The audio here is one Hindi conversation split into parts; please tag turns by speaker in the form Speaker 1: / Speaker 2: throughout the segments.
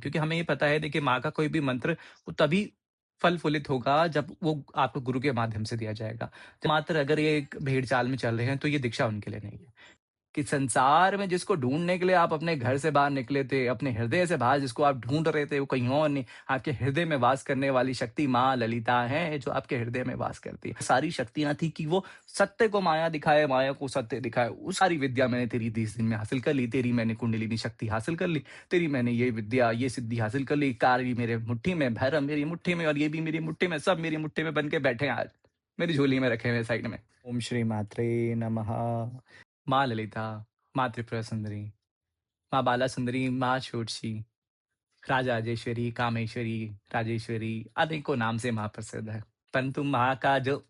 Speaker 1: क्योंकि हमें ये पता है देखिए माँ का कोई भी मंत्र वो तभी फल-फूलित होगा जब वो आपको गुरु के माध्यम से दिया जाएगा। मात्र अगर ये एक भेड़-चाल में चल रहे हैं तो ये दीक्षा उनके लिए नहीं है। कि संसार में जिसको ढूँढने के लिए आप अपने घर से बाहर निकले थे, अपने हृदय से बाहर जिसको आप ढूँढ रहे थे, वो कहीं और नहीं, आपके हृदय में वास करने वाली शक्ति माँ ललिता है, जो आपके हृदय में वास करती है। सारी शक्तियाँ थी कि वो सत्य को माया दिखाए, माया को सत्य दिखाए। वो सारी विद्या मैंने तेरी 30 दिन में हासिल कर ली, तेरी मैंने कुंडलिनी शक्ति हासिल कर ली, तेरी मैंने ये विद्या, ये सिद्धि हासिल कर ली, काली मेरे मुट्ठी में, भैरव मेरी मुट्ठी में और ये भी मेरी मुट्ठी में, सब मेरी मुट्ठी में बन के बैठे हैं आज। मेरी झोली में रखे हुए हैं साइड में। ओम श्री मात्रे नमः। माँ ललिता, माँ त्रिपुरा सुंदरी, माँ बाला सुंदरी, माँ षोडशी, राजराजेश्वरी, कामेश्वरी, राजेश्वरी, अनेकों नाम से माँ प्रसिद्ध है। परंतु माँ का जो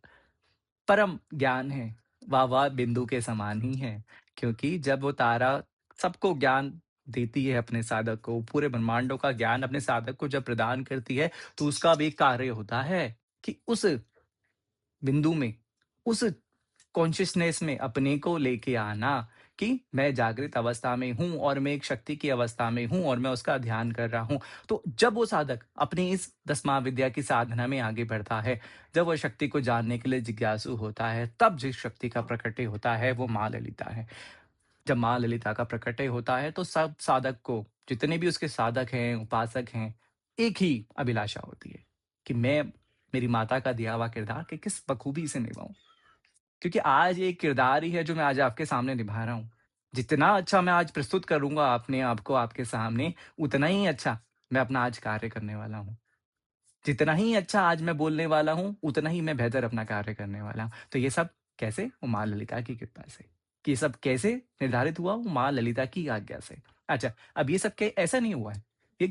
Speaker 1: परम ज्ञान है, वह बिंदु के समान ही है। क्योंकि जब वो तारा सबको ज्ञान देती है अपने साधक को, पूरे ब्रह्मांडों का ज्ञान अपने साधक को जब प्रदान करती है, तो उसका भी एक कार्य होता है कि उस बिंदु में, उस कॉन्शियसनेस में अपने को लेके आना कि मैं जागृत अवस्था में हूँ और मैं एक शक्ति की अवस्था में हूँ और मैं उसका ध्यान कर रहा हूँ। तो जब वो साधक अपनी इस 10 महाविद्या की साधना में आगे बढ़ता है, जब वो शक्ति को जानने के लिए जिज्ञासु होता है, तब जिस शक्ति का प्रकट्य होता है वो माँ ललिता है। जब माँ ललिता का प्रकट्य होता है तो सब साधक को, जितने भी उसके साधक हैं, उपासक हैं, एक ही अभिलाषा होती है कि मैं मेरी माता का दिया हुआ किरदार कि किस बखूबी से निभाऊँ। क्योंकि आज ये किरदार ही है जो मैं आज आपके सामने निभा रहा हूँ। जितना अच्छा मैं आज प्रस्तुत करूँगा अपने आप को आपके सामने, उतना ही अच्छा मैं अपना आज कार्य करने वाला हूँ। जितना ही अच्छा आज मैं बोलने वाला हूँ, उतना ही मैं बेहतर अपना कार्य करने वाला हूँ। तो ये सब कैसे? वो माँ ललिता की कृपा से। कि ये सब कैसे निर्धारित हुआ? वो माँ ललिता की आज्ञा से। अच्छा, अब ये सब के ऐसा नहीं हुआ है। ये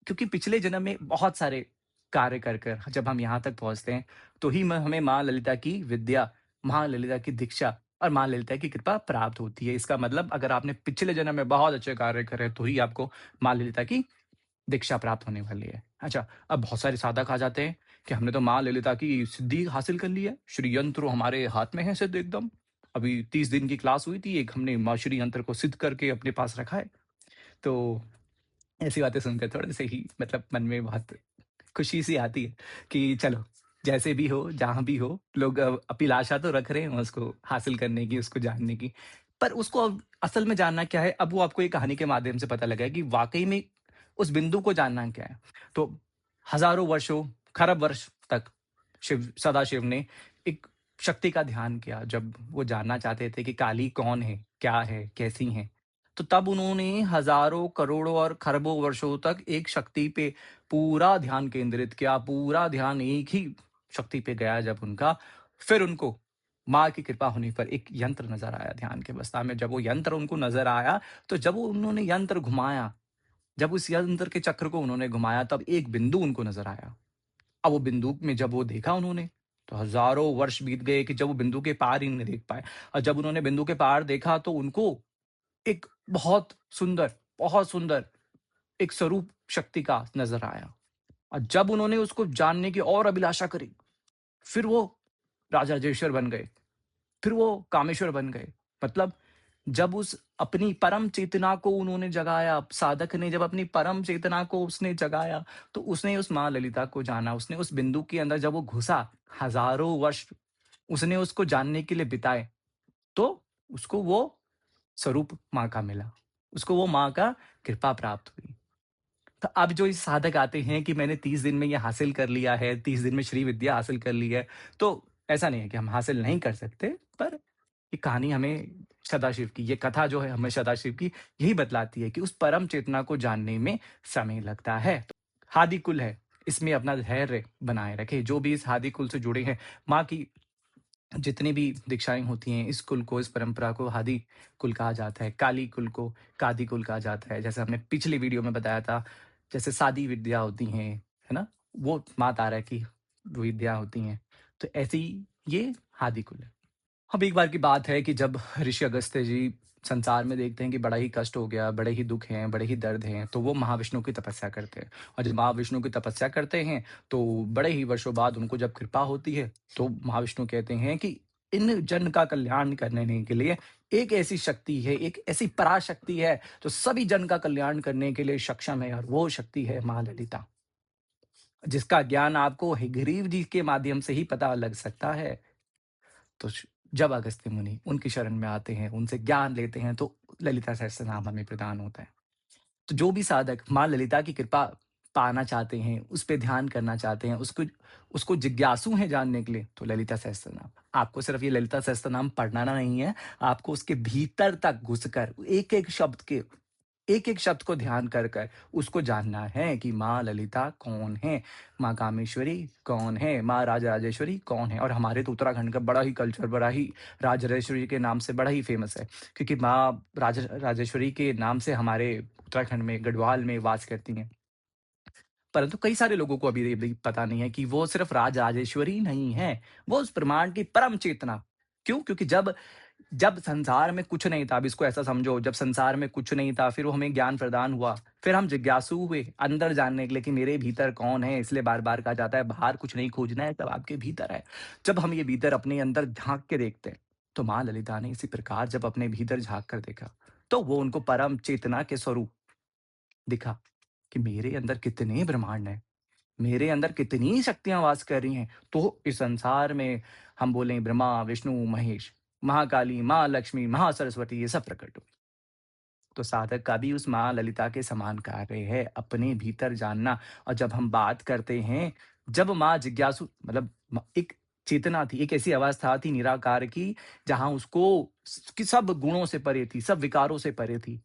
Speaker 1: क्योंकि पिछले जन्म में बहुत सारे कार्य कर जब हम यहाँ तक पहुँचते हैं, तो ही म हमें माँ ललिता की विद्या, माँ ललिता की दीक्षा और माँ ललिता की कृपा प्राप्त होती है। इसका मतलब अगर आपने पिछले जन्म में बहुत अच्छे कार्य करे, तो ही आपको माँ ललिता की दीक्षा प्राप्त होने वाली है। अच्छा, अब बहुत सारे साधक आ जाते हैं कि हमने तो माँ ललिता की सिद्धि हासिल कर ली है, श्री यंत्र हमारे हाथ में है सिद्ध एकदम। अभी 30 दिन की क्लास हुई थी, एक हमने माँ श्री यंत्र को सिद्ध करके अपने पास रखा है। तो ऐसी बातें सुनकर थोड़े-से ही मतलब मन में बहुत खुशी-सी आती है कि चलो, जैसे भी हो, जहाँ भी हो, लोग अभिलाषा तो रख रहे हैं उसको हासिल करने की, उसको जानने की। पर उसको अब असल में जानना क्या है, अब वो आपको एक कहानी के माध्यम से पता लगा है कि वाक़ई में उस बिंदु को जानना क्या है। तो हज़ारों वर्षों, खरब वर्ष तक सदाशिव ने एक शक्ति का ध्यान किया, जब वो जानना चाहते थे कि काली कौन है, क्या है, कैसी हैं। तो तब उन्होंने हज़ारों, करोड़ों और खरबों वर्षों तक एक शक्ति पे पूरा ध्यान केंद्रित किया, पूरा ध्यान एक ही शक्ति पे गया जब उनका, फिर उनको माँ की कृपा होने पर एक यंत्र नज़र आया ध्यान की अवस्था में। जब वो यंत्र उनको नज़र आया, तो जब वो उन्होंने यंत्र घुमाया, जब उस यंत्र के चक्र को उन्होंने घुमाया, तब एक बिंदु उनको नज़र आया। अब वो बिंदु में जब वो देखा उन्होंने, तो हज़ारों वर्ष बीत गए कि जब वो बिंदु के पार ही नहीं देख पाए और जब उन्होंने बिंदु के पार देखा, तो उनको एक बहुत सुंदर एक स्वरूप शक्ति का नज़र आया और जब उन्होंने उसको जानने की और अभिलाषा करी, फिर वो राजराजेश्वर बन गए, फिर वो कामेश्वर बन गए। मतलब जब उस अपनी परम चेतना को उन्होंने जगाया, साधक ने जब अपनी परम चेतना को उसने जगाया, तो उसने उस माँ ललिता को जाना, उसने उस बिंदु के अंदर जब वो घुसा, हज़ारों वर्ष उसने उसको जानने के लिए बिताए, तो उसको वो स्वरूप माँ का मिला। उसको वो माँ का कृपा प्राप्त हुई। तो अब जो इस साधक आते हैं कि मैंने 30 दिन में ये हासिल कर लिया है, 30 दिन में श्री विद्या हासिल कर ली है, तो ऐसा नहीं है कि हम हासिल नहीं कर सकते, पर ये कहानी हमें सदाशिव की, ये कथा जो है हमें सदाशिव की यही बतलाती है कि उस परम चेतना को जानने में समय लगता है। तो हादि कुल है, इसमें अपना धैर्य बनाए रखें। जो भी इस हादि कुल से जुड़े हैं, माँ की जितनी भी दीक्षाएँ होती हैं, इस कुल को, इस परंपरा को हादि कुल कहा जाता है। काली कुल को कादी कुल कहा जाता है। जैसे हमने पिछली वीडियो में बताया था, जैसे सादी विद्या होती हैं, है ना? वो माँ तारा की विद्या होती हैं। तो ऐसे ही ये हादि कुल है। अब एक बार की बात है कि जब ऋषि अगस्त्य जी संसार में देखते हैं कि बड़ा ही कष्ट हो गया, बड़े ही दुःख हैं, बड़े ही दर्द हैं, तो वो महाविष्णु की तपस्या करते हैं और जब महाविष्णु की तपस्या करते हैं, तो बड़े ही वर्षों बाद उनको जब कृपा होती है, तो महाविष्णु कहते हैं कि इन जन का कल्याण करने के लिए एक ऐसी शक्ति है, एक ऐसी पराशक्ति है, जो सभी जन का कल्याण करने के लिए सक्षम है और वो शक्ति है माँ ललिता। जिसका ज्ञान आपको हयग्रीव जी के माध्यम से ही पता लग सकता है। तो जब अगस्त्य मुनि उनकी शरण में आते हैं, उनसे ज्ञान लेते हैं, तो ललिता सहस्त्रनाम हमें प्रदान होता है। तो जो भी साधक माँ ललिता की कृपा पाना चाहते हैं, उस पे ध्यान करना चाहते हैं, उसको उसको जिज्ञासु हैं जानने के लिए, तो ललिता सहस्त्रनाम। आपको सिर्फ ये ललिता सहस्त्रनाम पढ़ना नहीं है, आपको उसके भीतर तक घुसकर एक-एक शब्द को ध्यान कर उसको जानना है कि माँ ललिता कौन है? माँ कामेश्वरी कौन है? माँ राजराजेश्वरी कौन है? और हमारे तो उत्तराखंड का बड़ा ही कल्चर, बड़ा ही राजराजेश्वरी के नाम से बड़ा ही फ़ेमस है। क्योंकि माँ राजेश्वरी के नाम से हमारे उत्तराखंड में, गढ़वाल में वास करती हैं। परंतु कई सारे लोगों को अभी ये भी पता नहीं है कि वो सिर्फ़ राजराजेश्वरी नहीं है, वो उस ब्रह्मांड की परम चेतना। क्यों? क्योंकि जब जब संसार में कुछ नहीं था, अब इसको ऐसा समझो, जब संसार में कुछ नहीं था, फिर वो हमें ज्ञान प्रदान हुआ, फिर हम जिज्ञासु हुए अंदर जानने के लिए कि मेरे भीतर कौन है, इसलिए बार-बार कहा जाता है बाहर कुछ नहीं खोजना है, सब आपके भीतर है। जब हम ये भीतर अपने अंदर झाँक के देखते हैं, तो माँ ललिता ने इसी प्रकार जब अपने भीतर झाँक कर देखा, तो वो उनको परम चेतना के स्वरूप दिखा कि मेरे अंदर कितने ब्रह्मांड हैं, मेरे अंदर कितनी शक्तियाँ वास कर रही हैं। तो इस संसार में हम बोलें ब्रह्मा, विष्णु, महेश, महाकाली, माँ लक्ष्मी, महासरस्वती ये सब प्रकट हुई। तो साधक का भी उस माँ ललिता के समान कार्य है, अपने भीतर जानना। और जब हम बात करते हैं, जब माँ जिज्ञासु मतलब एक चेतना थी, एक ऐसी अवस्था थी निराकार की, जहाँ उसको कि सब गुणों से परे थी, सब विकारों से परे थी।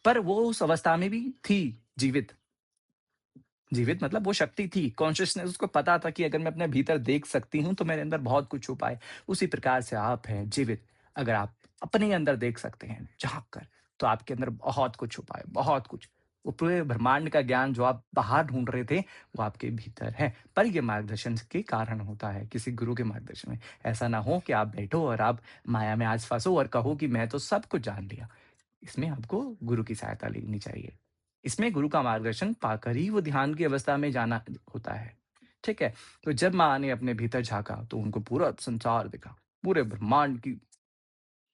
Speaker 1: पर वो उस अवस्था में भी थी जीवित। जीवित मतलब वो शक्ति थी, कॉन्शसनेस उसको पता था कि अगर मैं अपने भीतर देख सकती हूँ, तो मेरे अंदर बहुत कुछ छुपा है। उसी प्रकार से आप हैं जीवित, अगर आप अपने अंदर देख सकते हैं झाँक कर, तो आपके अंदर बहुत कुछ छुपा है, बहुत कुछ। वो पूरे ब्रह्मांड का ज्ञान जो आप बाहर ढूँढ रहे थे, वो आपके भीतर है। पर ये मार्गदर्शन के कारण होता है, किसी गुरु के मार्गदर्शन में। ऐसा ना हो कि आप बैठो और आप माया में आज फँसो और कहो कि मैं तो सब कुछ जान लिया। इसमें आपको गुरु की सहायता लेनी चाहिए। इसमें गुरु का मार्गदर्शन पाकर ही वो ध्यान की अवस्था में जाना होता है। ठीक है? तो जब माँ ने अपने भीतर झाँका तो उनको पूरा संसार दिखा। पूरे ब्रह्मांड की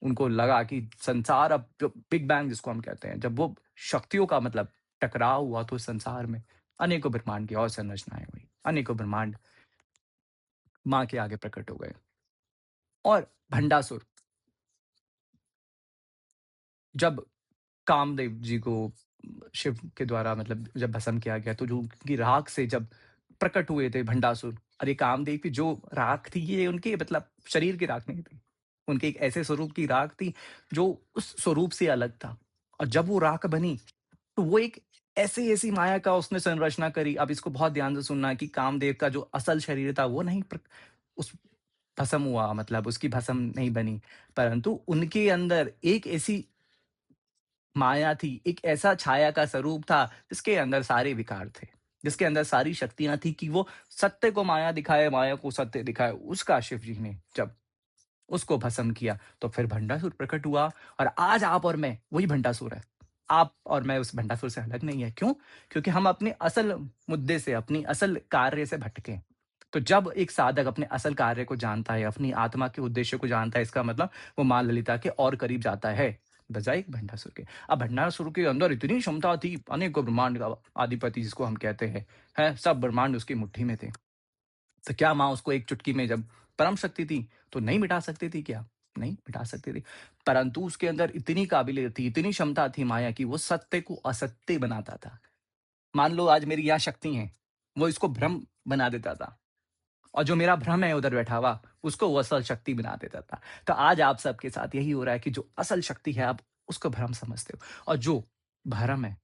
Speaker 1: उनको लगा कि संसार अब जो बिग बैंग जिसको हम कहते हैं, जब वो शक्तियों का मतलब टकराव हुआ तो संसार में अनेकों ब्रह्मांड की और संरचनाएँ हुई। अनेकों ब्रह्मांड माँ के आगे प्रकट हो गए। और भंडासुर जब कामदेव जी को शिव के द्वारा मतलब जब भस्म किया गया, तो जो उनकी राख से जब प्रकट हुए थे भंडासुर, और ये कामदेव की जो राख थी, ये उनके मतलब शरीर की राख नहीं थी। उनके एक ऐसे स्वरूप की राख थी, जो उस स्वरूप से अलग था। और जब वो राख बनी, तो वो एक ऐसी-ऐसी माया का उसने संरचना करी। अब इसको बहुत ध्यान से सुनना कि कामदेव का जो असल शरीर था, वो नहीं उस भस्म हुआ, मतलब उसकी भस्म नहीं बनी। परंतु उनके अंदर एक ऐसी माया थी, एक ऐसा छाया का स्वरूप था, जिसके अंदर सारे विकार थे, जिसके अंदर सारी शक्तियाँ थी कि वो सत्य को माया दिखाए, माया को सत्य दिखाए। उसका शिव जी ने जब उसको भस्म किया, तो फिर भंडासुर प्रकट हुआ। और आज आप और मैं वही भंडासुर है। आप और मैं उस भंडासुर से अलग नहीं है। क्यों? क्योंकि हम अपने असल मुद्दे से, अपनी असल कार्य से भटके। तो जब एक साधक अपने असल कार्य को जानता है, अपनी आत्मा के उद्देश्य को जानता है, इसका मतलब वो माँ ललिता के और करीब जाता है, बजाय भंडासुर के। अब भंडासुर के अंदर इतनी क्षमता थी, अनेकों ब्रह्मांड का अधिपति जिसको हम कहते हैं? सब ब्रह्मांड उसकी मुट्ठी में थे। तो क्या माँ उसको एक चुटकी में जब परम शक्ति थी, तो नहीं मिटा सकती थी क्या? नहीं मिटा सकती थी। परंतु उसके अंदर इतनी काबिलियत थी, इतनी क्षमता थी माया की, वो सत्य को असत्य बनाता था। मान लो आज मेरी यहाँ शक्ति है, वो इसको भ्रम बना देता था। और जो मेरा भ्रम है उधर बैठा हुआ, उसको वो असल शक्ति बना देता था। तो आज आप सबके साथ यही हो रहा है कि जो असल शक्ति है, आप उसको भ्रम समझते हो, और जो भ्रम है,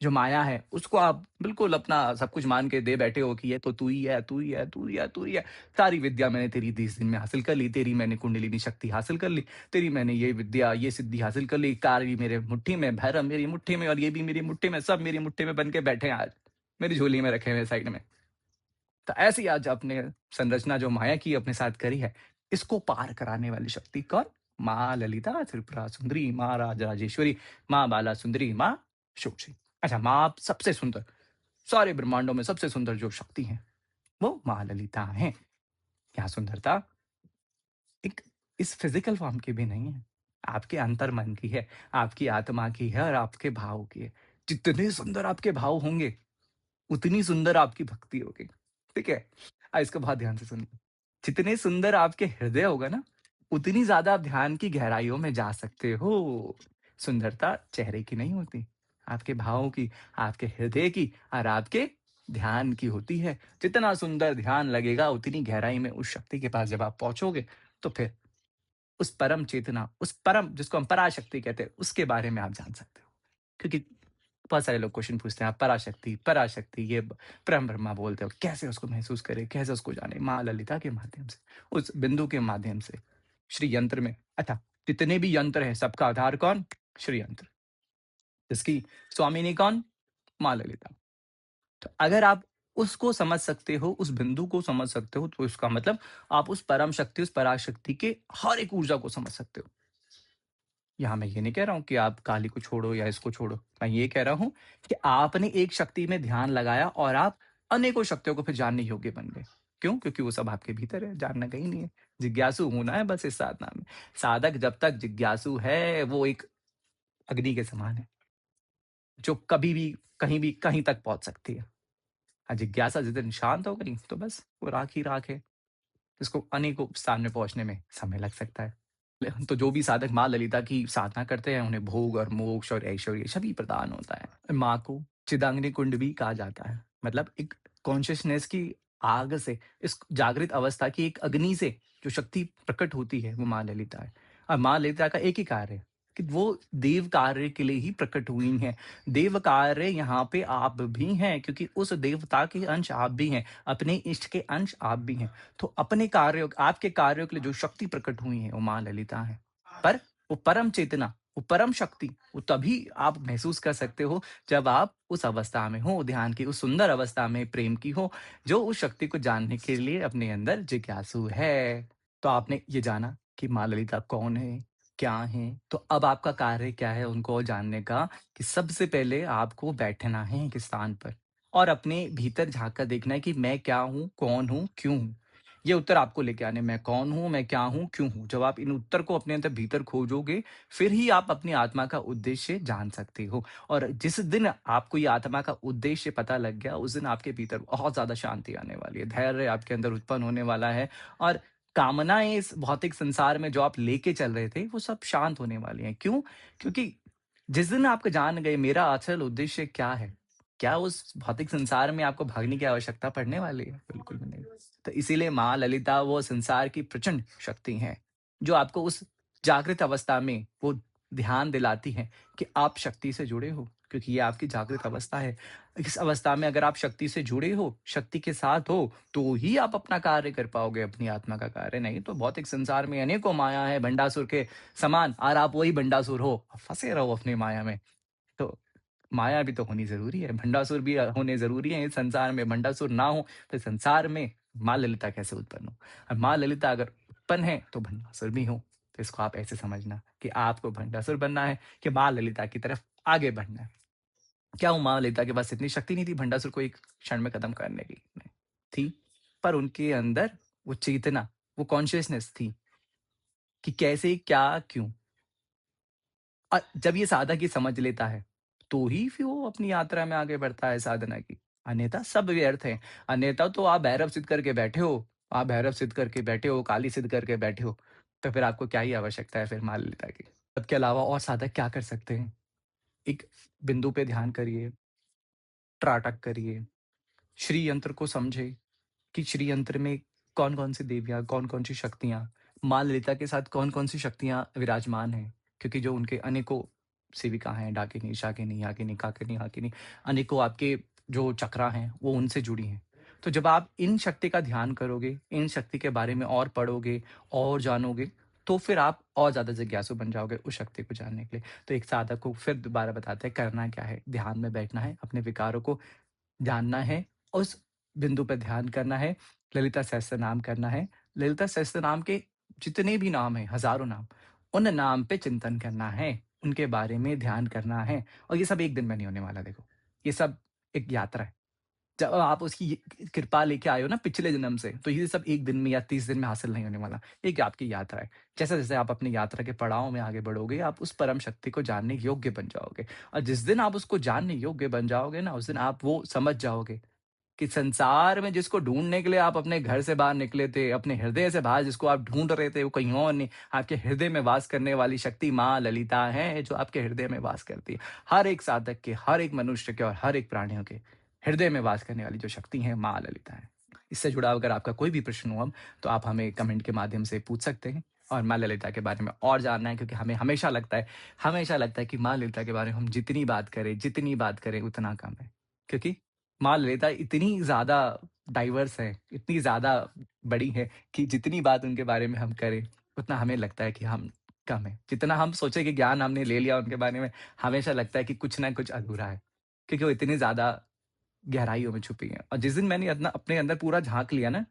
Speaker 1: जो माया है, उसको आप बिल्कुल अपना सब कुछ मान के दे बैठे हो कि ये तो तू ही है, तू ही है, तू ही है, तू ही है। सारी विद्या मैंने तेरी 30 दिन में हासिल कर ली, तेरी मैंने कुंडलिनी शक्ति हासिल कर ली, तेरी मैंने ये विद्या, ये सिद्धि हासिल कर ली, कार्य मेरे मुट्ठी में, भैरव मेरी मुट्ठी में, और ये भी मेरी मुट्ठी में, सब मेरी मुट्ठी में बन के बैठे हैं आज, मेरी झोली में रखे हुए हैं साइड में। तो ऐसे ही आज आपने संरचना जो माया की अपने साथ करी है, इसको पार कराने वाली शक्ति कौन? माँ ललिता, त्रिपुरा सुंदरी, माँ राजराजेश्वरी, माँ बाला सुंदरी, माँ शोची। अच्छा, माँ सबसे सुंदर, सारे ब्रह्मांडों में सबसे सुंदर जो शक्ति है, वो माँ ललिता है। क्या सुंदरता! एक इस फिज़िकल फ़ॉर्म की भी नहीं है, आपके अंतर्मन की है, आपकी आत्मा की है और आपके भाव की है। जितने सुंदर आपके भाव होंगे, उतनी सुंदर आपकी भक्ति होगी, ठीक है? इसको बहुत ध्यान से सुनिए। जितने सुंदर आपके हृदय होगा ना, उतनी ज़्यादा आप ध्यान की गहराइयों में जा सकते हो। सुंदरता चेहरे की नहीं होती, आपके भावों की, आपके हृदय की और आपके ध्यान की होती है। जितना सुंदर ध्यान लगेगा, उतनी गहराई में उस शक्ति के पास जब आप पहुँचोगे, तो फिर उस परम चेतना, उस परम जिसको हम पराशक्ति कहते हैं, उसके बारे में आप जान सकते हो। क्योंकि बहुत सारे लोग क्वेश्चन पूछते हैं, आप पराशक्ति, पराशक्ति ये परम ब्रह्मा बोलते हो, कैसे उसको महसूस करें, कैसे उसको जानें? माँ ललिता के माध्यम से, उस बिंदु के माध्यम से, श्री यंत्र में अथा जितने भी यंत्र हैं, सबका आधार कौन? श्री यंत्र। इसकी स्वामिनी कौन? माँ ललिता। तो अगर आप उसको समझ सकते हो, उस बिंदु को समझ सकते हो, तो इसका मतलब आप उस परम शक्ति, उस पराशक्ति के हर एक ऊर्जा को समझ सकते हो। यहाँ मैं ये नहीं कह रहा हूँ कि आप काली को छोड़ो या इसको छोड़ो। मैं ये कह रहा हूँ कि आपने एक शक्ति में ध्यान लगाया और आप अनेकों शक्तियों को फिर जानने योग्य बन गए। क्यों? क्योंकि वो सब आपके भीतर है, जानना कहीं नहीं है। जिज्ञासु होना है बस इस साधना में। साधक जब तक जिज्ञासु है, वो एक अग्नि के समान है, जो कभी भी, कहीं तक पहुँच सकती है। जिज्ञासा जिस दिन शांत हो गई, तो बस वो राख ही राख है। इसको अनेकों स्थान में पहुँचने में समय लग सकता है। तो जो भी साधक माँ ललिता की साधना करते हैं, उन्हें भोग और मोक्ष और ऐश्वर्य सभी प्रदान होता है। माँ को चिदाग्नि कुंड भी कहा जाता है। मतलब एक कॉन्शसनेस की आग से, इस जागृत अवस्था की एक अग्नि से जो शक्ति प्रकट होती है, वो माँ ललिता है। और माँ ललिता का एक ही कार्य है कि वो देव कार्य के लिए ही प्रकट हुई हैं। देव कार्य यहाँ पे आप भी हैं, क्योंकि उस देवता के अंश आप भी हैं, अपने इष्ट के अंश आप भी हैं। तो अपने कार्यों आपके कार्यों के लिए जो शक्ति प्रकट हुई है, वो माँ ललिता है। पर वो परम चेतना, वो परम शक्ति, वो तभी आप महसूस कर सकते हो जब आप उस अवस्था में हो, ध्यान की उस सुंदर अवस्था में प्रेम की हो, जो उस शक्ति को जानने के लिए अपने अंदर जिज्ञासु है। तो आपने ये जाना कि माँ ललिता कौन है, क्या है? तो अब आपका कार्य क्या है उनको जानने का, कि सबसे पहले आपको बैठना है एक स्थान पर और अपने भीतर झाँक कर देखना है कि मैं क्या हूँ, कौन हूँ, क्यों हूँ? ये उत्तर आपको लेके आने, मैं कौन हूँ, मैं क्या हूँ, क्यों हूँ? जब आप इन उत्तर को अपने अंदर भीतर खोजोगे, फिर ही आप अपनी आत्मा का उद्देश्य जान सकते हो। और जिस दिन आपको ये आत्मा का उद्देश्य पता लग गया, उस दिन आपके भीतर बहुत ज़्यादा शांति आने वाली है, धैर्य आपके अंदर उत्पन्न होने वाला है और कामनाएँ इस भौतिक संसार में जो आप लेके चल रहे थे, वो सब शांत होने वाली हैं। क्यों? क्योंकि जिस दिन आप जान गए मेरा असल उद्देश्य क्या है, क्या उस भौतिक संसार में आपको भागने की आवश्यकता पड़ने वाली है? बिल्कुल भी नहीं। तो इसीलिए माँ ललिता वो संसार की प्रचंड शक्ति हैं, जो आपको उस जागृत अवस्था में वो ध्यान दिलाती हैं कि आप शक्ति से जुड़े हो, क्योंकि ये आपकी जागृत अवस्था है। इस अवस्था में अगर आप शक्ति से जुड़े हो, शक्ति के साथ हो, तो ही आप अपना कार्य कर पाओगे, अपनी आत्मा का कार्य। नहीं तो भौतिक संसार में अनेकों माया है, भंडासुर के समान और आप वही भंडासुर हो, फँसे रहो अपनी माया में। तो माया भी तो होनी ज़रूरी है, भंडासुर भी होने ज़रूरी है इस संसार में, भंडासुर ना हो तो संसार में माँ ललिता कैसे उत्पन्न हो? और माँ ललिता अगर उत्पन्न है तो भंडासुर भी हो। तो इसको आप ऐसे समझना कि आपको भंडासुर बनना है कि माँ ललिता की तरफ आगे बढ़ना है। क्या वो माँ ललिता के पास इतनी शक्ति नहीं थी भंडासुर को एक क्षण में खत्म करने की? नहीं, थी। पर उनके अंदर वो चेतना, वो कॉन्शियसनेस थी कि कैसे, क्या, क्यों? जब ये साधक ये समझ लेता है, तो ही फिर वो अपनी यात्रा में आगे बढ़ता है साधना की। अन्यथा सब व्यर्थ है। अन्यथा तो आप भैरव सिद्ध करके बैठे हो, आप भैरव सिद्ध करके बैठे हो, काली सिद्ध करके बैठे हो, तो फिर आपको क्या ही आवश्यकता है फिर माँ ललिता की। सबके अलावा और साधक क्या कर सकते हैं? एक बिंदु पे ध्यान करिए, त्राटक करिए, श्री यंत्र को समझे कि श्री यंत्र में कौन-कौन सी देवियाँ, कौन-कौन सी शक्तियाँ, माँ ललिता के साथ कौन-कौन सी शक्तियाँ विराजमान हैं। क्योंकि जो उनके अनेकों सेविका हैं, डाकिनी, शाकिनी, याकिनी, काकिनी, हाकिनी, अनेकों आपके जो चक्रा हैं, वो उनसे जुड़ी हैं। तो जब आप इन शक्ति का ध्यान करोगे, इन शक्ति के बारे में और पढ़ोगे और जानोगे, तो फिर आप और ज़्यादा जिज्ञासु बन जाओगे उस शक्ति को जानने के लिए। तो एक साधक को फिर दोबारा बताते हैं करना क्या है, ध्यान में बैठना है, अपने विकारों को जानना है, उस बिंदु पे ध्यान करना है, ललिता सहस्त्रनाम करना है। ललिता सहस्त्रनाम के जितने भी नाम हैं, हज़ारों नाम, उन नाम पे चिंतन करना है, उनके बारे में ध्यान करना है और ये सब एक दिन में नहीं होने वाला देखो। ये सब एक यात्रा है। जब आप उसकी ये कृपा लेके आए हो ना पिछले जन्म से, तो ये सब 1 दिन में या 30 दिन में हासिल नहीं होने वाला। एक आपकी यात्रा है। जैसे-जैसे आप अपनी यात्रा के पड़ाव में आगे बढ़ोगे, आप उस परम शक्ति को जानने योग्य बन जाओगे। और जिस दिन आप उसको जानने योग्य बन जाओगे ना, उस दिन आप वो समझ जाओगे कि संसार में जिसको ढूँढने के लिए आप अपने घर से बाहर निकले थे, अपने हृदय से बाहर जिसको आप ढूँढ रहे थे, वो कहीं और नहीं, आपके हृदय में वास करने वाली शक्ति माँ ललिता है, जो आपके हृदय में वास करती है। हर एक साधक के, हर एक मनुष्य के और हर एक प्राणियों के हृदय में वास करने वाली जो शक्ति है, माँ ललिता है। इससे जुड़ा अगर आपका कोई भी प्रश्न हो, तो आप हमें कमेंट के माध्यम से पूछ सकते हैं और माँ ललिता के बारे में और जानना है, क्योंकि हमें हमेशा लगता है कि माँ ललिता के बारे में हम जितनी बात करें उतना कम है। क्योंकि माँ ललिता इतनी ज़्यादा डाइवर्स है, इतनी ज़्यादा बड़ी है कि जितनी बात उनके बारे में हम करें, उतना हमें लगता है कि हम कम हैं। जितना हम सोचे कि ज्ञान हमने ले लिया उनके बारे में, हमेशा लगता है कि कुछ ना कुछ अधूरा है। क्योंकि वो इतनी ज़्यादा गहराइयों में छुपी हैं। और जिस दिन मैंने अपना अपने अंदर पूरा झाँक लिया ना,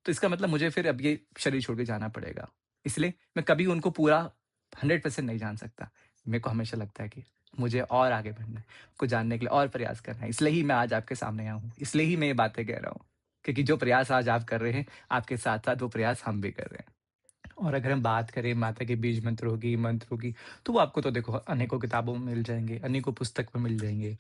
Speaker 1: तो इसका मतलब मुझे फिर अब ये शरीर छोड़ के जाना पड़ेगा। इसलिए मैं कभी उनको पूरा 100% नहीं जान सकता। मेरे को हमेशा लगता है कि मुझे और आगे बढ़ना है, को जानने के लिए और प्रयास करना है। इसलिए ही मैं आज आपके सामने आया हूँ। इसलिए ही मैं ये बातें कह रहा हूँ। क्योंकि जो प्रयास आज आप कर रहे हैं, आपके साथ-साथ वो प्रयास हम भी कर रहे हैं। और अगर हम बात करें माता के बीज मंत्रों की, तो वो आपको तो देखो अनेकों किताबों में मिल जाएँगे, अनेकों पुस्तक में मिल जाएँगे।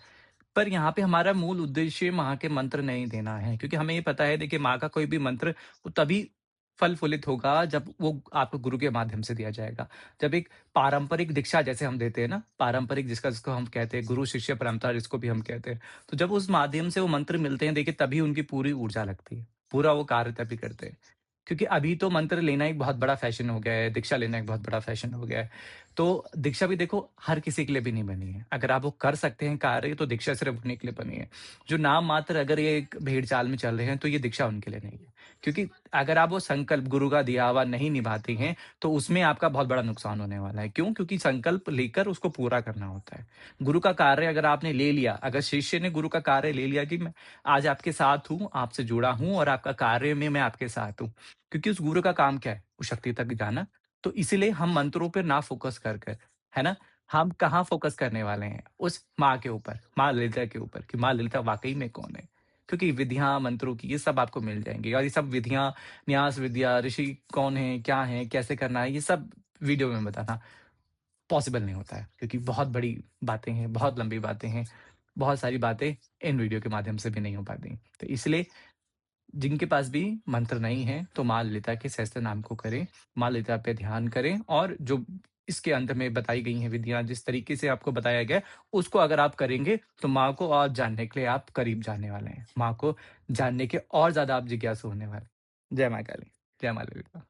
Speaker 1: पर यहाँ पे हमारा मूल उद्देश्य माँ के मंत्र नहीं देना है, क्योंकि हमें ये पता है देखिए माँ का कोई भी मंत्र वो तभी फल-फूलित होगा जब वो आपको गुरु के माध्यम से दिया जाएगा। जब एक पारंपरिक दीक्षा जैसे हम देते हैं ना, पारंपरिक जिसको हम कहते हैं गुरु-शिष्य परंपरा जिसको भी हम कहते हैं। तो जब उस माध्यम से वो मंत्र मिलते हैं देखिए तभी उनकी पूरी ऊर्जा लगती है। पूरा वो कार्य तभी करते हैं। क्योंकि अभी तो मंत्र लेना एक बहुत बड़ा फैशन हो गया है, दीक्षा लेना एक बहुत बड़ा फैशन हो गया है। तो दीक्षा भी देखो हर किसी के लिए भी नहीं बनी है। अगर आप वो कर सकते हैं कार्य तो दीक्षा सिर्फ़ उन्हीं के लिए बनी है। जो नाम मात्र अगर ये एक भेड़-चाल में चल रहे हैं तो ये दीक्षा उनके लिए नहीं है। क्योंकि अगर आप वो संकल्प गुरु का दिया हुआ नहीं निभाते हैं तो उसमें आपका बहुत बड़ा नुकसान होने वाला है। क्यों? क्योंकि संकल्प लेकर उसको पूरा करना होता है। गुरु का कार्य अगर आपने ले लिया, अगर शिष्य ने गुरु का कार्य ले लिया कि मैं आज आपके साथ हूँ, आपसे जुड़ा हूँ और आपका कार्य में मैं आपके साथ हूँ। क्योंकि उस गुरु का काम क्या है? वो शक्ति तक जाना। तो इसीलिए हम मंत्रों पे ना फ़ोकस कर कर, है ना? हम कहाँ फ़ोकस करने वाले हैं? उस माँ के ऊपर, माँ ललिता के ऊपर कि माँ ललिता वाक़ई में कौन है? क्योंकि विधियाँ, मंत्रों की ये सब आपको मिल जाएँगी और ये सब विधियाँ, न्यास विद्या, ऋषि कौन है, क्या है, कैसे करना है, ये सब वीडियो में बताना पॉसिबल नहीं होता है। क्योंकि बहुत बड़ी बातें हैं, बहुत लंबी बातें हैं, बहुत सारी बातें इन वीडियो के माध्यम से भी नहीं हो पाती। तो इसलिए जिनके पास भी मंत्र नहीं है, तो माँ ललिता के सहस्त्र नाम को करें, माँ ललिता पे ध्यान करें और जो इसके अंत में बताई गई हैं विधियाँ, जिस तरीके से आपको बताया गया है, उसको अगर आप करेंगे, तो माँ को और जानने के लिए आप करीब जाने वाले हैं। माँ को जानने के और ज़्यादा आप जिज्ञासु होने वाले हैं। जय माँ काली, जय माँ ललिता।